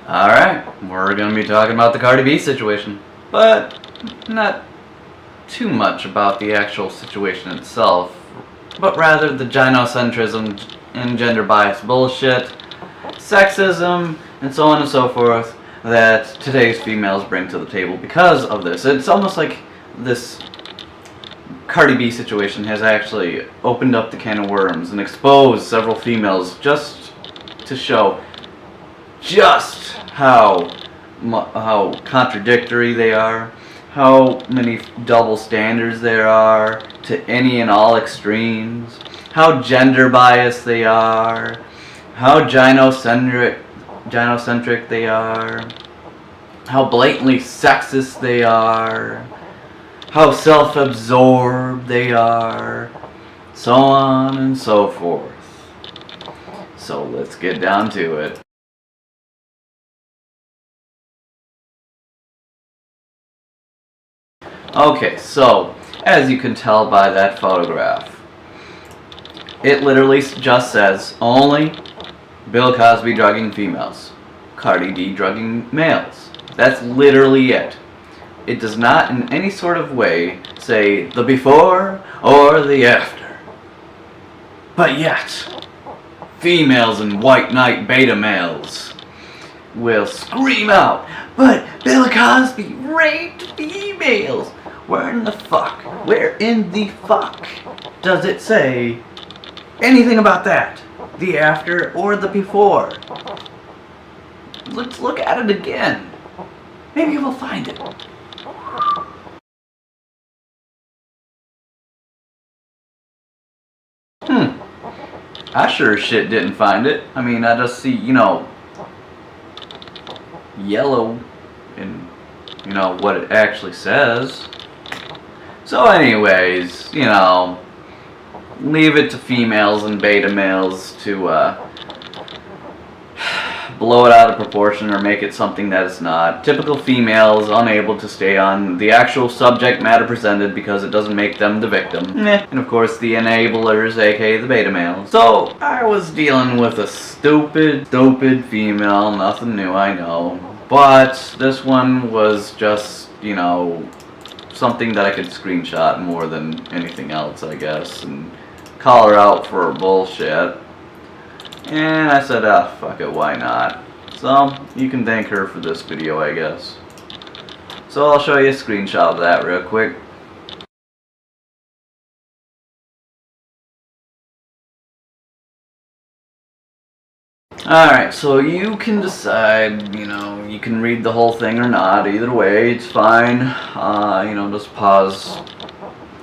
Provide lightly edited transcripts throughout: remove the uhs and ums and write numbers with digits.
Alright, we're going to be talking about the Cardi B situation, but not too much about the actual situation itself, but rather the gynocentrism and gender bias bullshit, sexism, and so on and so forth that today's females bring to the table because of this. It's almost like this Cardi B situation has actually opened up the can of worms and exposed several females just to show just how contradictory they are, how many double standards there are to any and all extremes, how gender biased they are, how gynocentric they are, how blatantly sexist they are, how self-absorbed they are, so on and so forth. So let's get down to it. Okay, so as you can tell by that photograph, it literally just says only Bill Cosby drugging females, Cardi B drugging males. That's literally it. It does not in any sort of way say the before or the after. But yet, females and white knight beta males will scream out, but Bill Cosby raped females. Where in the fuck does it say anything about that? The after or the before? Let's look at it again. Maybe we'll find it. I sure as shit didn't find it. I mean, I just see, yellow and, what it actually says. So anyways, leave it to females and beta males to blow it out of proportion or make it something that it's not. Typical females unable to stay on the actual subject matter presented because it doesn't make them the victim. And of course the enablers, aka the beta males. So I was dealing with a stupid female, nothing new, I know. But this one was just, something that I could screenshot more than anything else, I guess, and call her out for her bullshit. And I said, fuck it, why not? So, you can thank her for this video, I guess. So I'll show you a screenshot of that real quick. Alright, so you can decide, you can read the whole thing or not. Either way, it's fine. Just pause.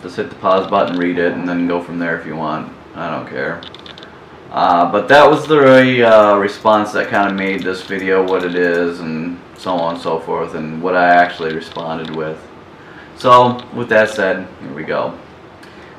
Just hit the pause button, read it, and then go from there if you want. I don't care. But that was the response that kind of made this video what it is, and so on and so forth, and what I actually responded with. So, with that said, here we go.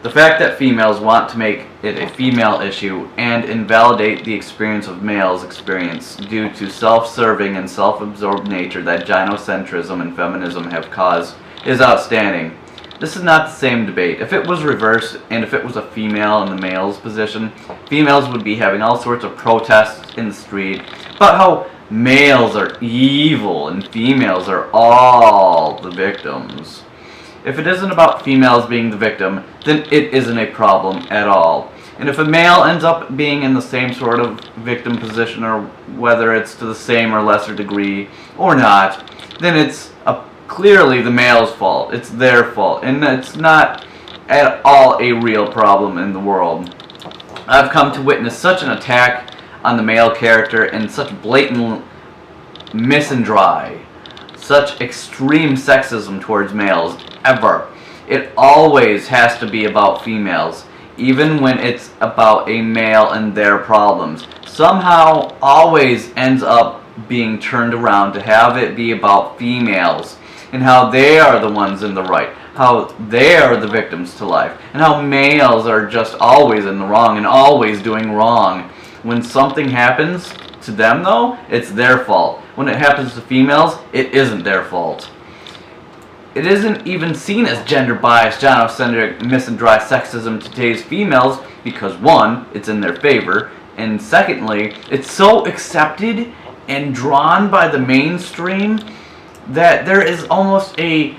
The fact that females want to make it a female issue and invalidate the experience of males' experience due to self-serving and self-absorbed nature that gynocentrism and feminism have caused is outstanding. This is not the same debate. If it was reversed, and if it was a female in the male's position, females would be having all sorts of protests in the street about how males are evil and females are all the victims. If it isn't about females being the victim, then it isn't a problem at all. And if a male ends up being in the same sort of victim position, or whether it's to the same or lesser degree or not, then it's clearly the male's fault. It's their fault. And it's not at all a real problem in the world. I've come to witness such an attack on the male character and such blatant misandry, such extreme sexism towards males ever. It always has to be about females, even when it's about a male and their problems. Somehow always ends up being turned around to have it be about females and how they are the ones in the right, how they are the victims to life, and how males are just always in the wrong and always doing wrong. When something happens to them though, it's their fault. When it happens to females, it isn't their fault. It isn't even seen as gender biased, gynocentric, misandry sexism to today's females because one, it's in their favor, and secondly, it's so accepted and drawn by the mainstream that there is almost a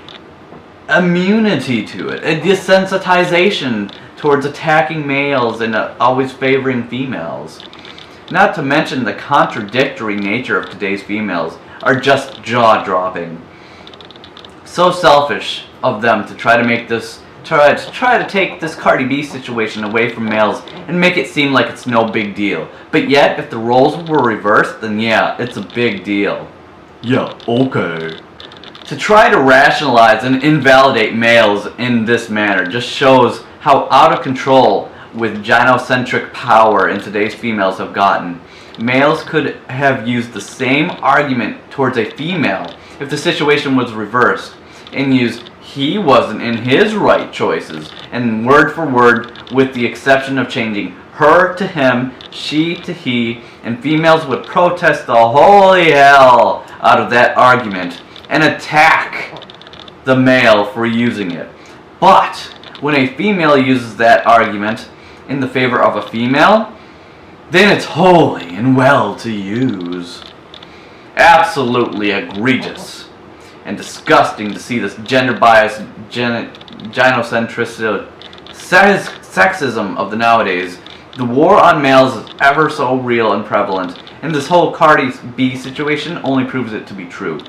immunity to it, a desensitization towards attacking males and always favoring females. Not to mention the contradictory nature of today's females are just jaw-dropping. So selfish of them to try to take this Cardi B situation away from males and make it seem like it's no big deal. But yet, if the roles were reversed, then yeah, it's a big deal. Yeah, okay. To try to rationalize and invalidate males in this manner just shows how out of control with gynocentric power in today's females have gotten. Males could have used the same argument towards a female if the situation was reversed, and used he wasn't in his right choices, and word for word, with the exception of changing her to him, she to he, and females would protest the holy hell out of that argument and attack the male for using it. But when a female uses that argument in the favor of a female, then it's holy and well to use. Absolutely egregious and disgusting to see this gender-biased gynocentric sexism of the nowadays. The war on males is ever so real and prevalent, and this whole Cardi B situation only proves it to be true.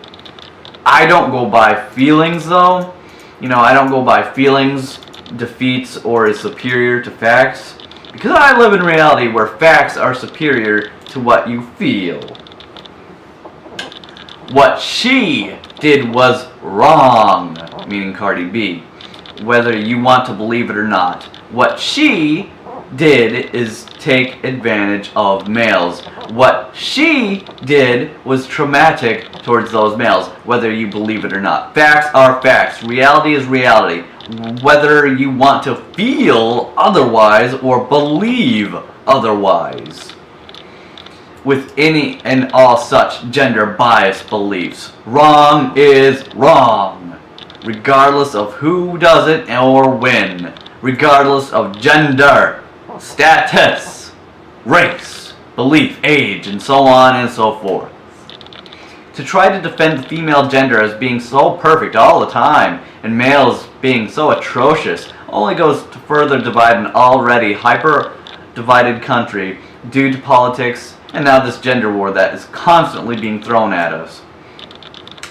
I don't go by feelings though. I don't go by feelings, defeats, or is superior to facts, because I live in reality where facts are superior to what you feel. What she did was wrong, meaning Cardi B, whether you want to believe it or not. What she did is take advantage of males. What she did was traumatic towards those males, whether you believe it or not. Facts are facts. Reality is reality. Whether you want to feel otherwise or believe otherwise. With any and all such gender-biased beliefs, wrong is wrong, regardless of who does it or when, regardless of gender, status, race, belief, age, and so on and so forth. To try to defend the female gender as being so perfect all the time, and males being so atrocious, only goes to further divide an already hyper-divided country due to politics, and now this gender war that is constantly being thrown at us.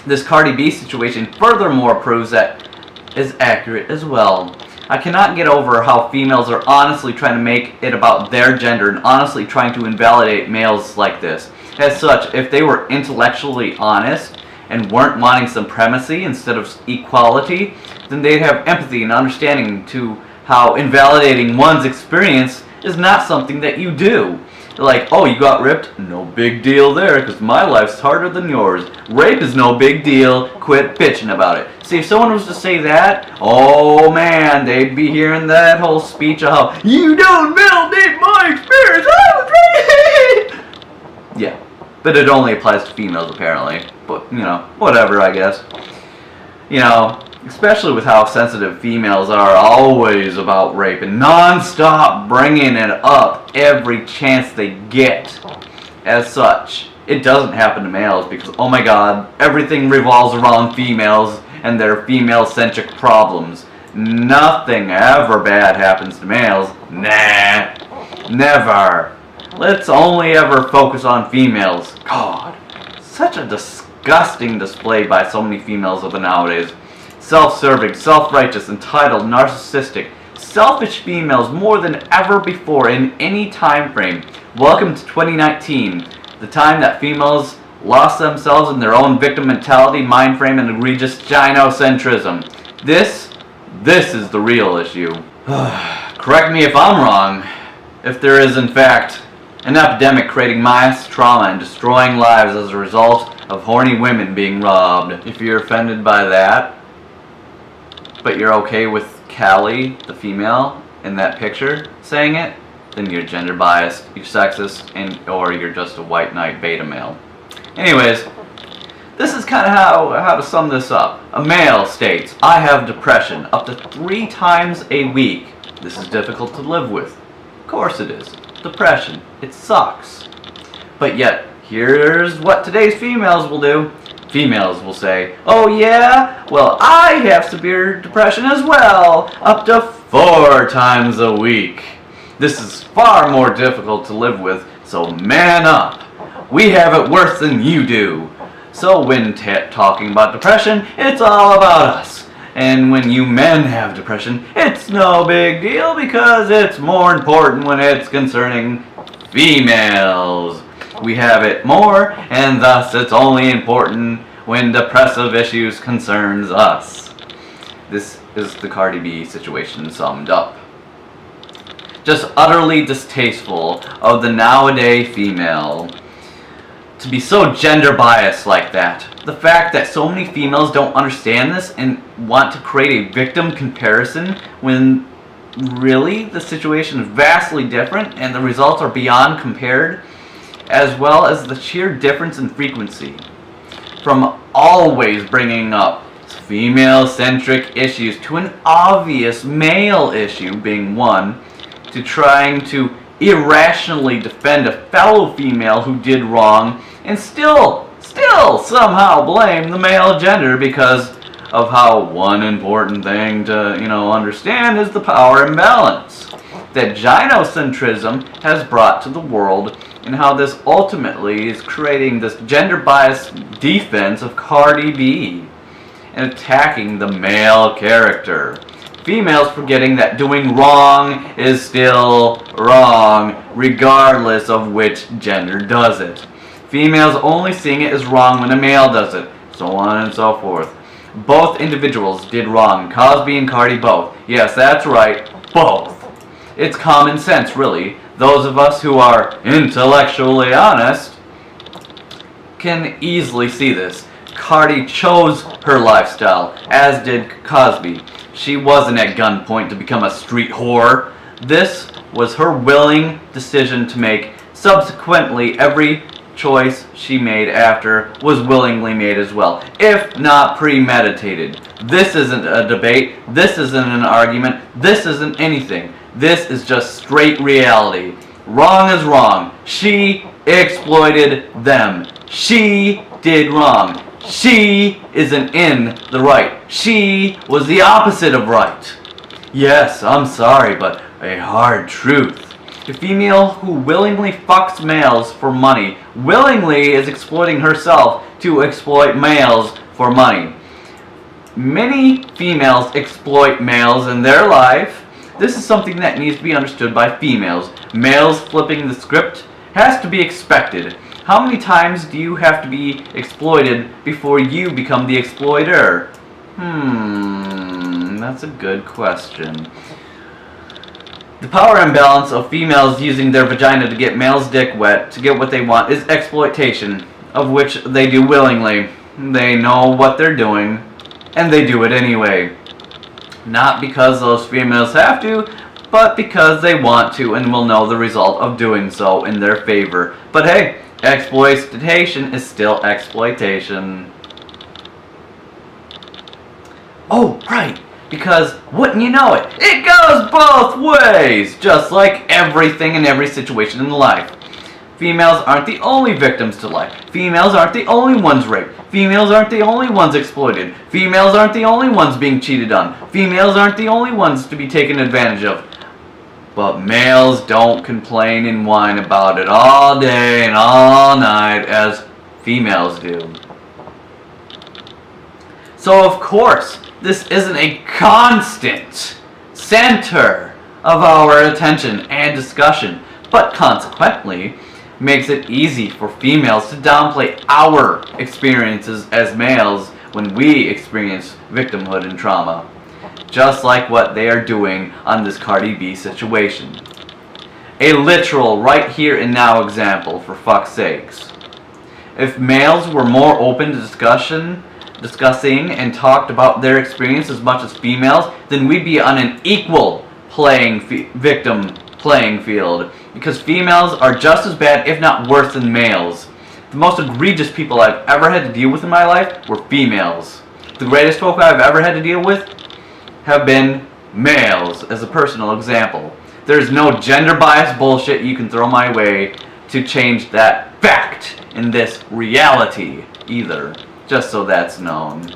This Cardi B situation furthermore proves that is accurate as well. I cannot get over how females are honestly trying to make it about their gender and honestly trying to invalidate males like this. As such, if they were intellectually honest and weren't wanting supremacy instead of equality, then they'd have empathy and understanding to how invalidating one's experience is not something that you do. Like, oh, you got ripped? No big deal there, because my life's harder than yours. Rape is no big deal. Quit bitching about it. See, if someone was to say that, oh man, they'd be hearing that whole speech of how, you don't validate my experience, I was raped! Yeah, but it only applies to females apparently. But, whatever, I guess. Especially with how sensitive females are always about rape and non-stop bringing it up every chance they get. As such, it doesn't happen to males because, oh my god, everything revolves around females and their female-centric problems. Nothing ever bad happens to males. Nah, never. Let's only ever focus on females. God, such a disgusting display by so many females of the nowadays. Self-serving, self-righteous, entitled, narcissistic, selfish females more than ever before in any time frame. Welcome to 2019, the time that females lost themselves in their own victim mentality, mind frame, and egregious gynocentrism. This is the real issue. Correct me if I'm wrong. If there is, in fact, an epidemic creating mass trauma and destroying lives as a result of horny women being robbed. If you're offended by that, but you're okay with Callie, the female, in that picture saying it, then you're gender biased, you're sexist, or you're just a white knight beta male. Anyways, this is kind of how to sum this up. A male states, I have depression up to 3 times a week. This is difficult to live with. Of course it is. Depression. It sucks. But yet, Here's what today's females will do. Females will say, "Oh yeah? Well, I have severe depression as well, up to 4 times a week. This is far more difficult to live with, so man up. We have it worse than you do." So when talking about depression, it's all about us. And when you men have depression, it's no big deal because it's more important when it's concerning females. We have it more, and thus it's only important when depressive issues concerns us. This is the Cardi B situation summed up. Just utterly distasteful of the nowadays female to be so gender biased like that. The fact that so many females don't understand this and want to create a victim comparison when really the situation is vastly different and the results are beyond compared, as well as the sheer difference in frequency. From always bringing up female-centric issues to an obvious male issue being one, to trying to irrationally defend a fellow female who did wrong and still somehow blame the male gender because of how one important thing to, understand is the power imbalance that gynocentrism has brought to the world, and how this ultimately is creating this gender-biased defense of Cardi B and attacking the male character. Females forgetting that doing wrong is still wrong, regardless of which gender does it. Females only seeing it as wrong when a male does it, so on and so forth. Both individuals did wrong, Cosby and Cardi both. Yes, that's right, both. It's common sense, really. Those of us who are intellectually honest can easily see this. Cardi chose her lifestyle, as did Cosby. She wasn't at gunpoint to become a street whore. This was her willing decision to make. Subsequently, every choice she made after was willingly made as well, if not premeditated. This isn't a debate. This isn't an argument. This isn't anything. This is just straight reality. Wrong is wrong. She exploited them. She did wrong. She isn't in the right. She was the opposite of right. Yes, I'm sorry, but a hard truth. The female who willingly fucks males for money willingly is exploiting herself to exploit males for money. Many females exploit males in their life. This is something that needs to be understood by females. Males flipping the script has to be expected. How many times do you have to be exploited before you become the exploiter? That's a good question. The power imbalance of females using their vagina to get males' dick wet to get what they want is exploitation, of which they do willingly. They know what they're doing, and they do it anyway. Not because those females have to, but because they want to and will know the result of doing so in their favor. But hey, exploitation is still exploitation. Oh, right, because wouldn't you know it, it goes both ways, just like everything in every situation in life. Females aren't the only victims to life. Females aren't the only ones raped. Females aren't the only ones exploited. Females aren't the only ones being cheated on. Females aren't the only ones to be taken advantage of. But males don't complain and whine about it all day and all night as females do. So of course, this isn't a constant center of our attention and discussion, but consequently makes it easy for females to downplay our experiences as males when we experience victimhood and trauma. Just like what they are doing on this Cardi B situation. A literal right here and now example, for fuck's sakes. If males were more open to discussing and talked about their experience as much as females, then we'd be on an equal victim playing field, because females are just as bad, if not worse, than males. The most egregious people I've ever had to deal with in my life were females. The greatest folk I've ever had to deal with have been males, as a personal example. There's no gender bias bullshit you can throw my way to change that fact in this reality either, just so that's known.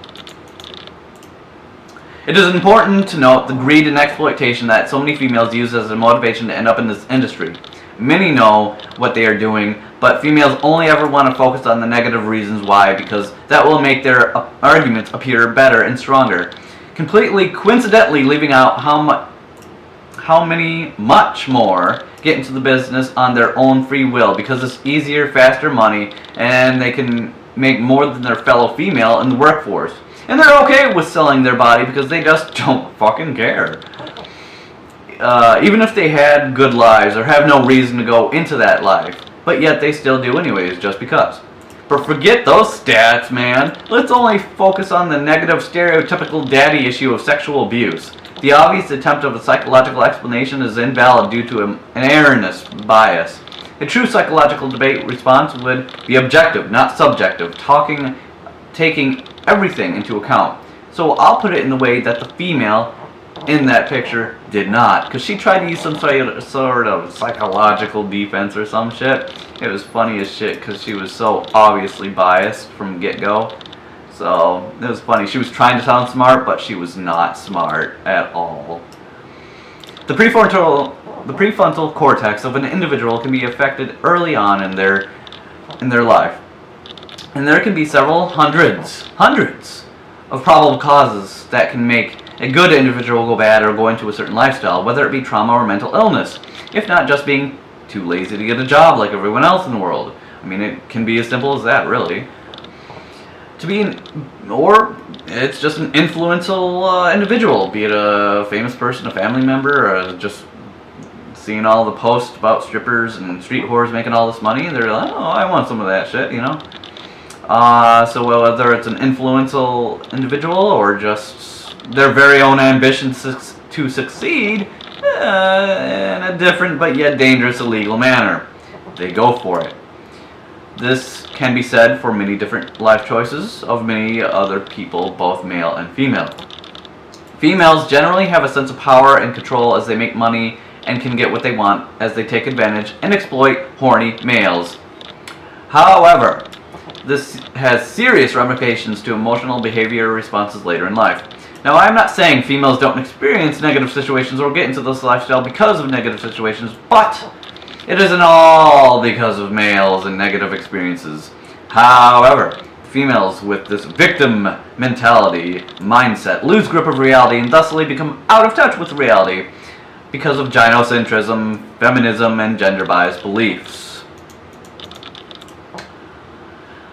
It is important to note the greed and exploitation that so many females use as a motivation to end up in this industry. Many know what they are doing, but females only ever want to focus on the negative reasons why, because that will make their arguments appear better and stronger, completely coincidentally leaving out how many much more get into the business on their own free will, because it's easier, faster money, and they can make more than their fellow female in the workforce. And they're okay with selling their body because they just don't fucking care. Even if they had good lives or have no reason to go into that life, but yet they still do anyways just because. But forget those stats, man. Let's only focus on the negative stereotypical daddy issue of sexual abuse. The obvious attempt of a psychological explanation is invalid due to an erroneous bias. A true psychological debate response would be objective, not subjective, taking everything into account. So I'll put it in the way that the female in that picture did not, because she tried to use some sort of psychological defense or some shit. It was funny as shit because she was so obviously biased from get-go. So it was funny. She was trying to sound smart, but she was not smart at all. The prefrontal cortex of an individual can be affected early on in their life. And there can be several hundreds of probable causes that can make a good individual go bad or go into a certain lifestyle, whether it be trauma or mental illness, if not just being too lazy to get a job like everyone else in the world. I mean, it can be as simple as that, really. Or it's just an influential individual, be it a famous person, a family member, or just seeing all the posts about strippers and street whores making all this money, they're like, oh, I want some of that shit, you know? So whether it's an influential individual or just their very own ambition to succeed in a different but yet dangerous illegal manner, they go for it. This can be said for many different life choices of many other people, both male and female. Females generally have a sense of power and control as they make money and can get what they want as they take advantage and exploit horny males. However, this has serious ramifications to emotional behavior responses later in life. Now, I'm not saying females don't experience negative situations or get into this lifestyle because of negative situations, but it isn't all because of males and negative experiences. However, females with this victim mentality mindset lose grip of reality and thusly become out of touch with reality because of gynocentrism, feminism, and gender-biased beliefs.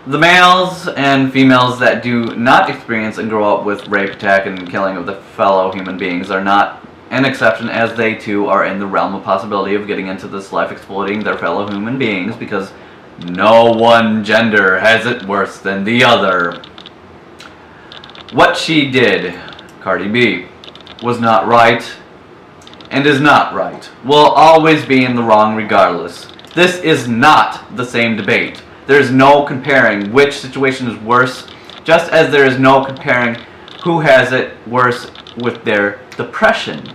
The males and females that do not experience and grow up with rape, attack, and killing of the fellow human beings are not an exception, as they too are in the realm of possibility of getting into this life exploiting their fellow human beings, because no one gender has it worse than the other. What she did, Cardi B, was not right and is not right. Will always be in the wrong regardless. This is not the same debate. There's no comparing which situation is worse, just as there is no comparing who has it worse with their depression.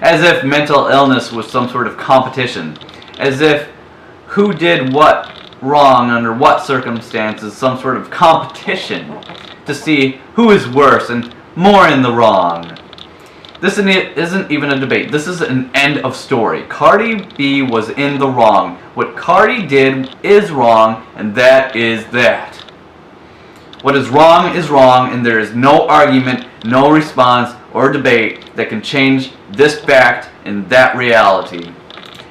As if mental illness was some sort of competition. As if who did what wrong under what circumstances, some sort of competition to see who is worse and more in the wrong. This isn't even a debate. This is an end of story. Cardi B was in the wrong. What Cardi did is wrong, and that is that. What is wrong, and there is no argument, no response, or debate that can change this fact and that reality.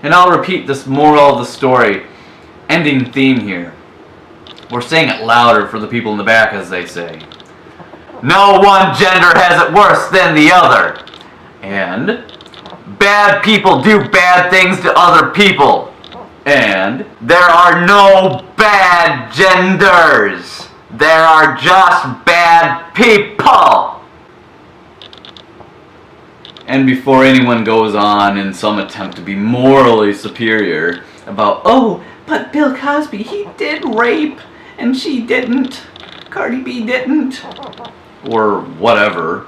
And I'll repeat this moral of the story, ending theme here. We're saying it louder for the people in the back, as they say. No one gender has it worse than the other. And bad people do bad things to other people. And there are no bad genders. There are just bad people. And before anyone goes on in some attempt to be morally superior about, oh, but Bill Cosby, he did rape and she didn't. Cardi B didn't. Or whatever.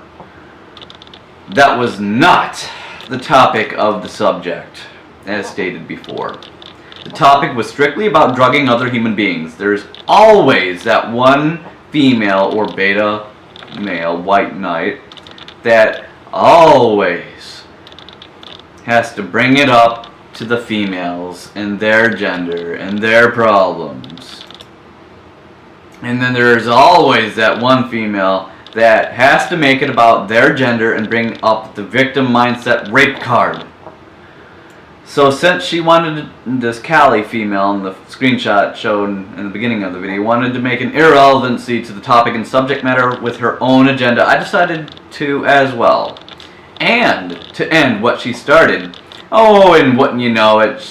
That was not the topic of the subject, as stated before. The topic was strictly about drugging other human beings. There's always that one female or beta male, white knight, that always has to bring it up to the females and their gender and their problems. And then there's always that one female that has to make it about their gender and bring up the victim mindset rape card. So since she wanted this Callie female in the screenshot shown in the beginning of the video, wanted to make an irrelevancy to the topic and subject matter with her own agenda, I decided to as well. And to end what she started. Oh, and wouldn't you know it,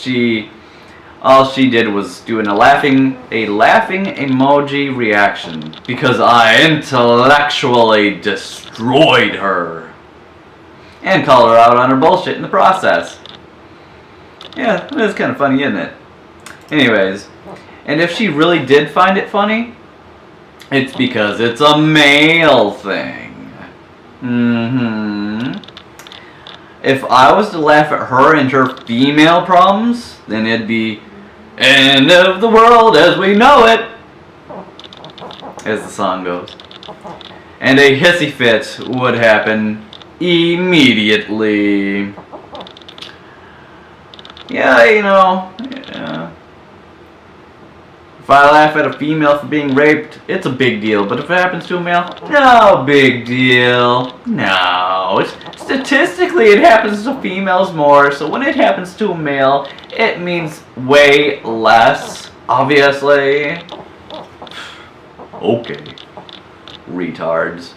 all she did was do a laughing emoji reaction because I intellectually destroyed her. And call her out on her bullshit in the process. Yeah, it is kind of funny, isn't it? Anyways, and if she really did find it funny, it's because it's a male thing. If I was to laugh at her and her female problems, then it'd be end of the world as we know it, as the song goes. And a hissy fit would happen immediately. Yeah, you know, if I laugh at a female for being raped, it's a big deal. But if it happens to a male, no big deal. No. Statistically, it happens to females more. So when it happens to a male, it means way less, obviously. Okay. Retards.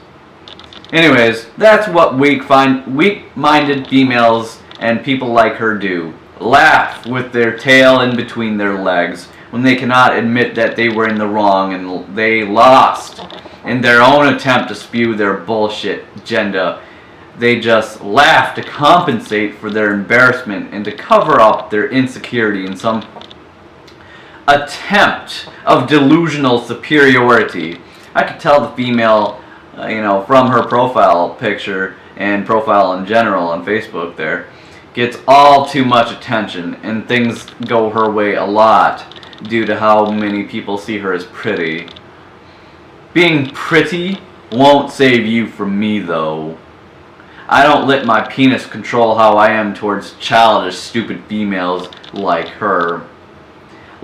Anyways, that's what weak-minded females and people like her do. Laugh with their tail in between their legs when they cannot admit that they were in the wrong and they lost in their own attempt to spew their bullshit agenda. They just laugh to compensate for their embarrassment and to cover up their insecurity in some attempt of delusional superiority. I could tell the female, from her profile picture and profile in general on Facebook there, gets all too much attention and things go her way a lot due to how many people see her as pretty. Being pretty won't save you from me though. I don't let my penis control how I am towards childish, stupid females like her.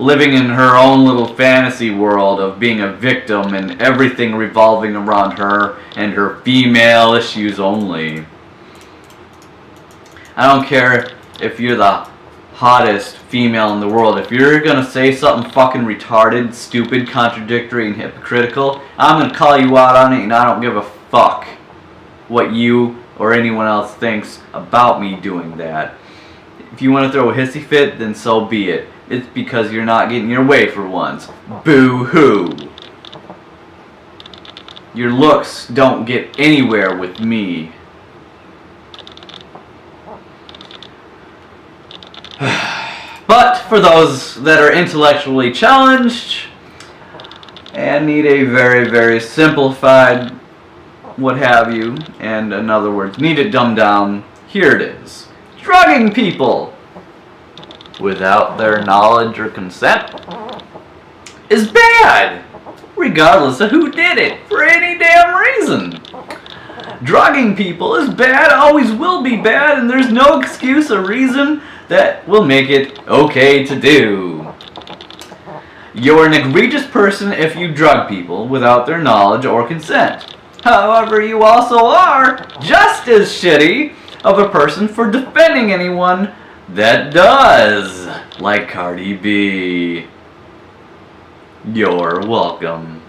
Living in her own little fantasy world of being a victim and everything revolving around her and her female issues only. I don't care if you're the hottest female in the world. If you're gonna say something fucking retarded, stupid, contradictory, and hypocritical, I'm gonna call you out on it, and I don't give a fuck what you or anyone else thinks about me doing that. If you want to throw a hissy fit, then so be it. It's because you're not getting your way for once. Boo-hoo. Your looks don't get anywhere with me. But for those that are intellectually challenged and need a very, very simplified what have you, and in other words, need it dumbed down, here it is. Drugging people without their knowledge or consent is bad, regardless of who did it, for any damn reason. Drugging people is bad, always will be bad, and there's no excuse or reason that will make it okay to do. You're an egregious person if you drug people without their knowledge or consent. However, you also are just as shitty of a person for defending anyone that does, like Cardi B. You're welcome.